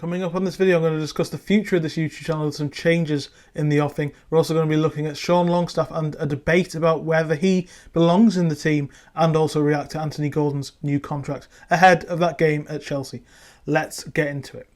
Coming up on this video, I'm going to discuss the future of this YouTube channel with some changes in the offing. We're also going to be looking at Sean Longstaff and a debate about whether he belongs in the team, and also react to Anthony Gordon's new contract ahead of that game at Chelsea. Let's get into it.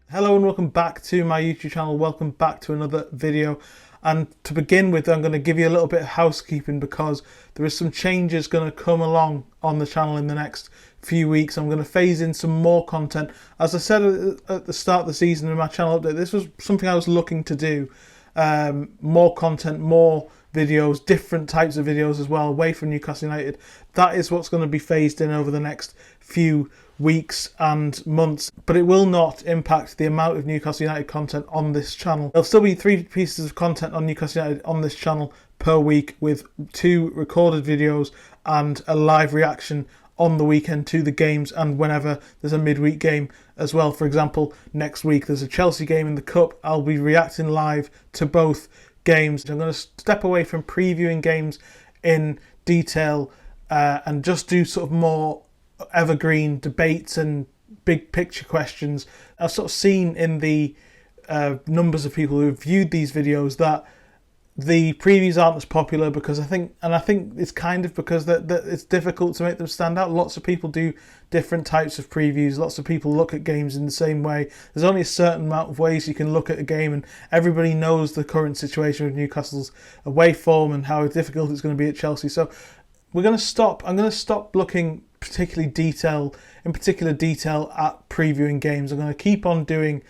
Hello and welcome back to my YouTube channel. Welcome back to another video. And to begin with, I'm going to give you a little bit of housekeeping because there is some changes going to come along on the channel in the next few weeks. I'm going to phase in some more content. As I said at the start of the season in my channel update, this was something I was looking to do. More content, more videos, different types of videos as well, away from Newcastle United. That is what's going to be phased in over the next few weeks and months, but it will not impact the amount of Newcastle United content on this channel. There'll still be 3 pieces of content on Newcastle United on this channel per week, with 2 recorded videos and a live reaction on the weekend to the games, and whenever there's a midweek game as well. For example, next week there's a Chelsea game in the Cup. I'll be reacting live to both games. I'm going to step away from previewing games in detail and just do sort of more evergreen debates and big picture questions. I've sort of seen in the numbers of people who have viewed these videos that the previews aren't as popular because I think it's kind of because that it's difficult to make them stand out. Lots of people do different types of previews. Lots of people look at games in the same way. There's only a certain amount of ways you can look at a game, and everybody knows the current situation with Newcastle's away form and how difficult it's going to be at Chelsea. So I'm going to stop looking in particular detail at previewing games. I'm going to keep on doing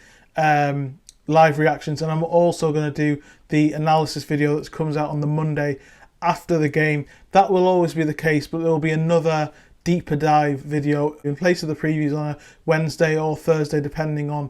live reactions, and I'm also going to do the analysis video that comes out on the Monday after the game. That will always be the case, but there will be another deeper dive video in place of the previews on a Wednesday or Thursday, depending on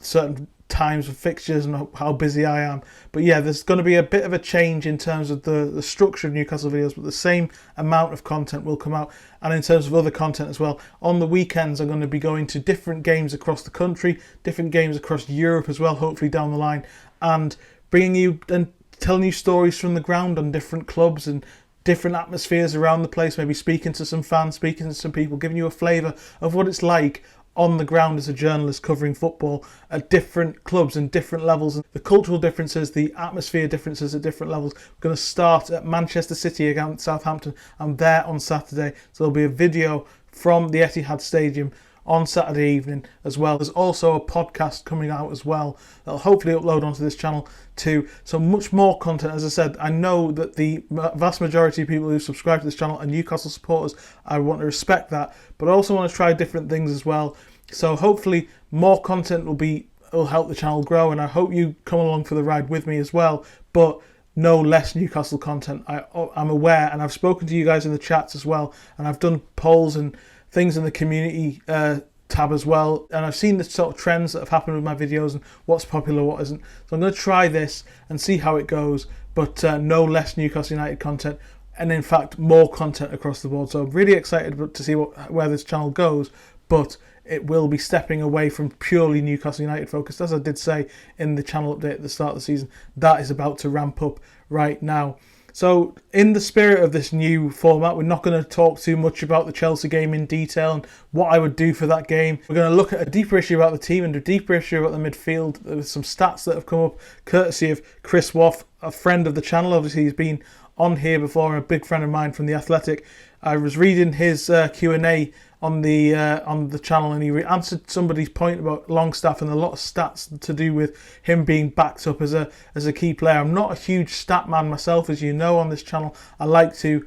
certain times of fixtures and how busy I am. But yeah, there's going to be a bit of a change in terms of the structure of Newcastle videos, but the same amount of content will come out. And in terms of other content as well, on the weekends I'm going to be going to different games across the country, different games across Europe as well, hopefully down the line, and bringing you and telling you stories from the ground on different clubs and different atmospheres around the place, maybe speaking to some fans, speaking to some people, giving you a flavour of what it's like on the ground as a journalist covering football at different clubs and different levels, and the cultural differences, the atmosphere differences at different levels. We're going to start at Manchester City against Southampton. I'm there on Saturday, so there'll be a video from the Etihad Stadium on Saturday evening as well. There's also a podcast coming out as well that'll hopefully upload onto this channel too. So much more content. As I said, I know that the vast majority of people who subscribe to this channel are Newcastle supporters. I want to respect that, but I also want to try different things as well. So hopefully more content will help the channel grow, and I hope you come along for the ride with me as well. But no less Newcastle content. I'm aware, and I've spoken to you guys in the chats as well, and I've done polls and things in the community tab as well, and I've seen the sort of trends that have happened with my videos and what's popular, what isn't. So I'm going to try this and see how it goes, but no less Newcastle United content, and in fact more content across the board. So I'm really excited to see where this channel goes, but it will be stepping away from purely Newcastle United focused. As I did say in the channel update at the start of the season, that is about to ramp up right now. So in the spirit of this new format, we're not going to talk too much about the Chelsea game in detail and what I would do for that game. We're going to look at a deeper issue about the team and a deeper issue about the midfield. There's some stats that have come up courtesy of Chris Waff, a friend of the channel. Obviously he's been on here before and a big friend of mine from The Athletic. I was reading his Q&A on the channel, and he answered somebody's point about Longstaff and a lot of stats to do with him being backed up as a key player. I'm not a huge stat man myself, as you know, on this channel. I like to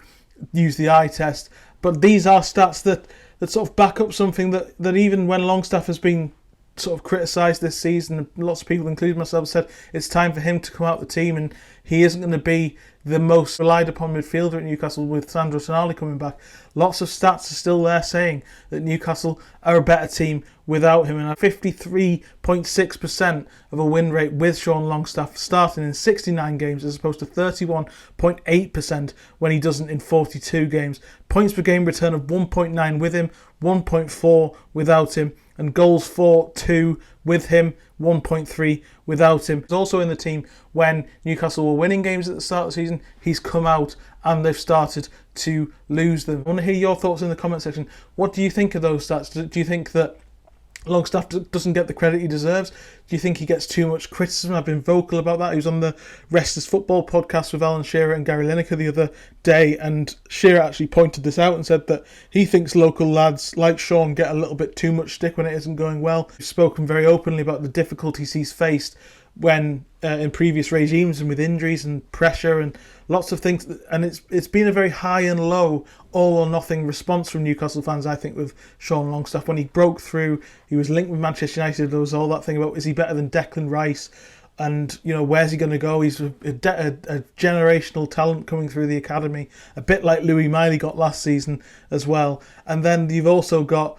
use the eye test, but these are stats that sort of back up something that even when Longstaff has been sort of criticised this season, lots of people, including myself, said it's time for him to come out the team, and he isn't going to be the most relied upon midfielder at Newcastle with Sandro Tonali coming back. Lots of stats are still there saying that Newcastle are a better team without him, and 53.6% of a win rate with Sean Longstaff starting in 69 games as opposed to 31.8% when he doesn't in 42 games. Points per game return of 1.9 with him, 1.4 without him, and goals for 2 with him, 1.3 without him. He's also in the team when Newcastle were winning games at the start of the season. He's come out and they've started to lose them. I want to hear your thoughts in the comment section. What do you think of those stats? Do you think that Longstaff doesn't get the credit he deserves? Do you think he gets too much criticism? I've been vocal about that. He was on the Restless Football podcast with Alan Shearer and Gary Lineker the other day, and Shearer actually pointed this out and said that he thinks local lads like Sean get a little bit too much stick when it isn't going well. He's spoken very openly about the difficulties he's faced when in previous regimes and with injuries and pressure and lots of things, and it's been a very high and low, all or nothing response from Newcastle fans, I think, with Sean Longstaff. When he broke through, he was linked with Manchester United. There was all that thing about, is he better than Declan Rice? And, you know, where's he going to go? He's a generational talent coming through the academy, a bit like Louis Miley got last season as well. And then you've also got,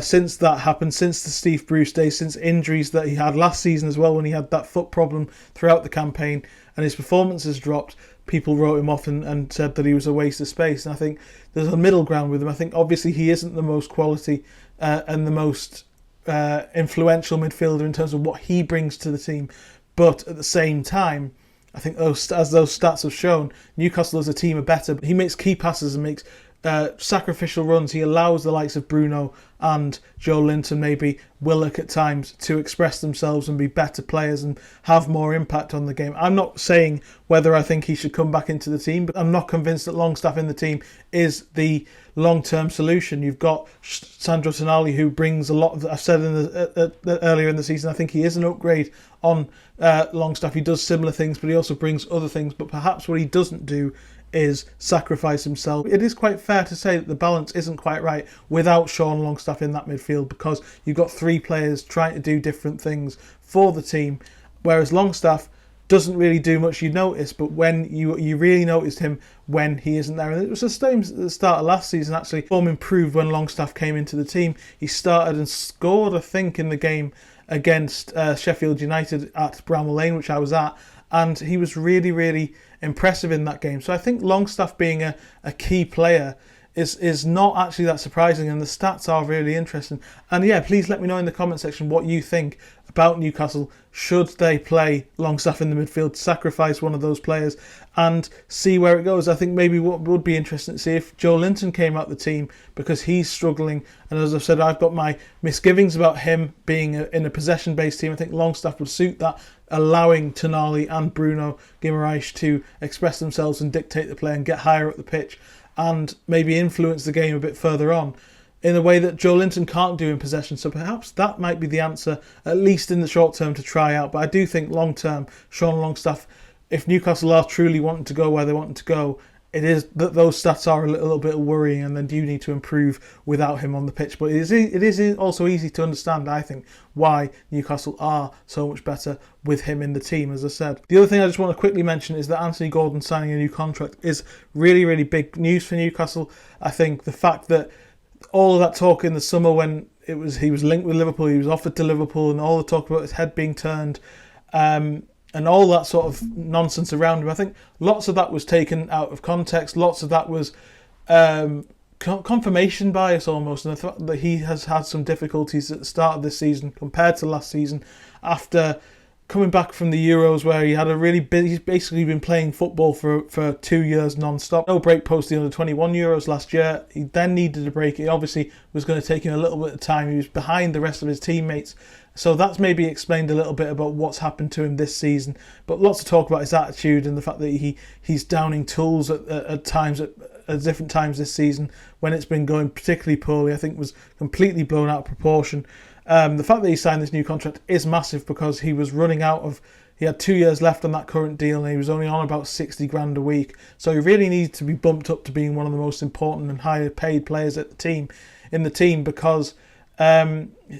since that happened, since the Steve Bruce days, since injuries that he had last season as well, when he had that foot problem throughout the campaign and his performance has dropped, people wrote him off and said that he was a waste of space. And I think there's a middle ground with him. I think obviously he isn't the most quality and the most influential midfielder in terms of what he brings to the team. But at the same time, I think as those stats have shown, Newcastle as a team are better. He makes key passes and makes sacrificial runs. He allows the likes of Bruno and Joe Linton, maybe Willock at times, to express themselves and be better players and have more impact on the game. I'm not saying whether I think he should come back into the team, but I'm not convinced that Longstaff in the team is the long-term solution. You've got Sandro Tonali, who brings a lot of, I've said earlier in the season, I think he is an upgrade on Longstaff. He does similar things, but he also brings other things. But perhaps what he doesn't do is sacrifice himself. It is quite fair to say that the balance isn't quite right without Sean Longstaff in that midfield, because you've got 3 players trying to do different things for the team, whereas Longstaff doesn't really do much, you notice, but when you really noticed him when he isn't there. And it was the same at the start of last season, actually. Form improved when Longstaff came into the team. He started and scored, I think, in the game against Sheffield United at Bramall Lane, which I was at, and he was really, really impressive in that game. So I think Longstaff being a key player is not actually that surprising, and the stats are really interesting. And yeah, please let me know in the comment section what you think about Newcastle. Should they play Longstaff in the midfield, sacrifice one of those players and see where it goes? I think maybe what would be interesting to see if Joe Linton came out the team, because he's struggling, and as I've said, I've got my misgivings about him being in a possession-based team. I think Longstaff would suit that, allowing Tonali and Bruno Guimaraes to express themselves and dictate the play and get higher up the pitch and maybe influence the game a bit further on in a way that Joe Linton can't do in possession. So perhaps that might be the answer, at least in the short term, to try out. But I do think long term, Sean Longstaff, if Newcastle are truly wanting to go where they want to go, it is that those stats are a little bit worrying, and then do need to improve without him on the pitch. But it is also easy to understand, I think, why Newcastle are so much better with him in the team, as I said. The other thing I just want to quickly mention is that Anthony Gordon signing a new contract is really, really big news for Newcastle. I think the fact that all of that talk in the summer when he was linked with Liverpool, he was offered to Liverpool, and all the talk about his head being turned, and all that sort of nonsense around him, I think lots of that was taken out of context. Lots of that was confirmation bias almost, and I thought that he has had some difficulties at the start of this season compared to last season, after coming back from the Euros, where he had he's basically been playing football for 2 years non-stop. No break post the under-21 Euros last year. He then needed a break. It obviously was going to take him a little bit of time. He was behind the rest of his teammates. So that's maybe explained a little bit about what's happened to him this season. But lots of talk about his attitude and the fact that he's downing tools at times, at different times this season, when it's been going particularly poorly. I think was completely blown out of proportion. The fact that he signed this new contract is massive, because he was running out of, he had 2 years left on that current deal, and he was only on about 60 grand a week. So he really needs to be bumped up to being one of the most important and higher paid players in the team, because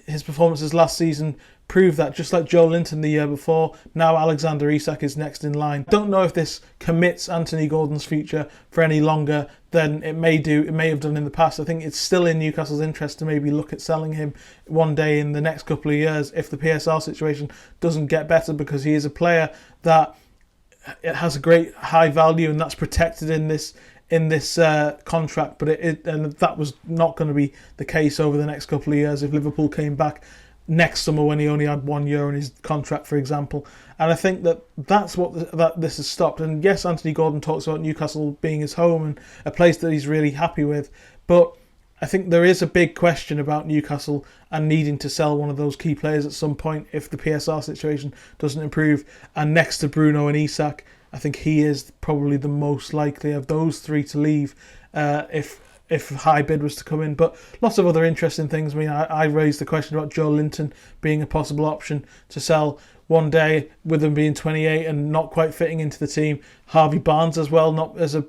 his performances last season proved that, just like Joe Linton the year before. Now Alexander Isak is next in line. Don't know if this commits Anthony Gordon's future for any longer than it may have done in the past. I think it's still in Newcastle's interest to maybe look at selling him one day in the next couple of years if the PSR situation doesn't get better, because he is a player that it has a great high value, and that's protected in this in this contract, but and that was not going to be the case over the next couple of years if Liverpool came back next summer when he only had 1 year in his contract, for example. And I think that's what that this has stopped. And yes, Anthony Gordon talks about Newcastle being his home and a place that he's really happy with, but I think there is a big question about Newcastle and needing to sell one of those key players at some point if the PSR situation doesn't improve. And next to Bruno and Isak, I think he is probably the most likely of those three to leave if a high bid was to come in. But lots of other interesting things. I mean, I raised the question about Joe Linton being a possible option to sell one day, with him being 28 and not quite fitting into the team. Harvey Barnes as well, not as a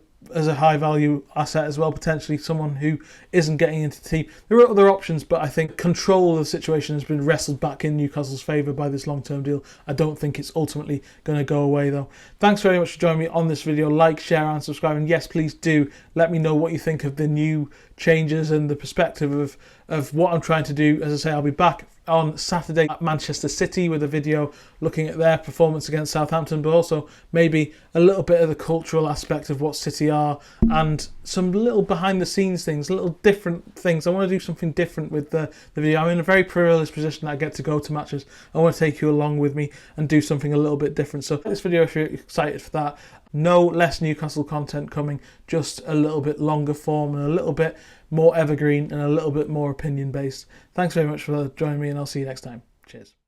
high value asset as well, potentially someone who isn't getting into the team. There are other options, but I think control of the situation has been wrestled back in Newcastle's favour by this long-term deal. I don't think it's ultimately going to go away though. Thanks very much for joining me on this video. Like, share and subscribe, and yes, please do let me know what you think of the new changes and the perspective of what I'm trying to do. As I say, I'll be back on Saturday at Manchester City with a video looking at their performance against Southampton, but also maybe a little bit of the cultural aspect of what City are and some little behind the scenes things, little different things. I want to do something different with the video. I'm in a very privileged position that I get to go to matches. I want to take you along with me and do something a little bit different. So this video, if you're excited for that, no less Newcastle content coming, just a little bit longer form and a little bit more evergreen and a little bit more opinion based. Thanks very much for joining me, and I'll see you next time. Cheers.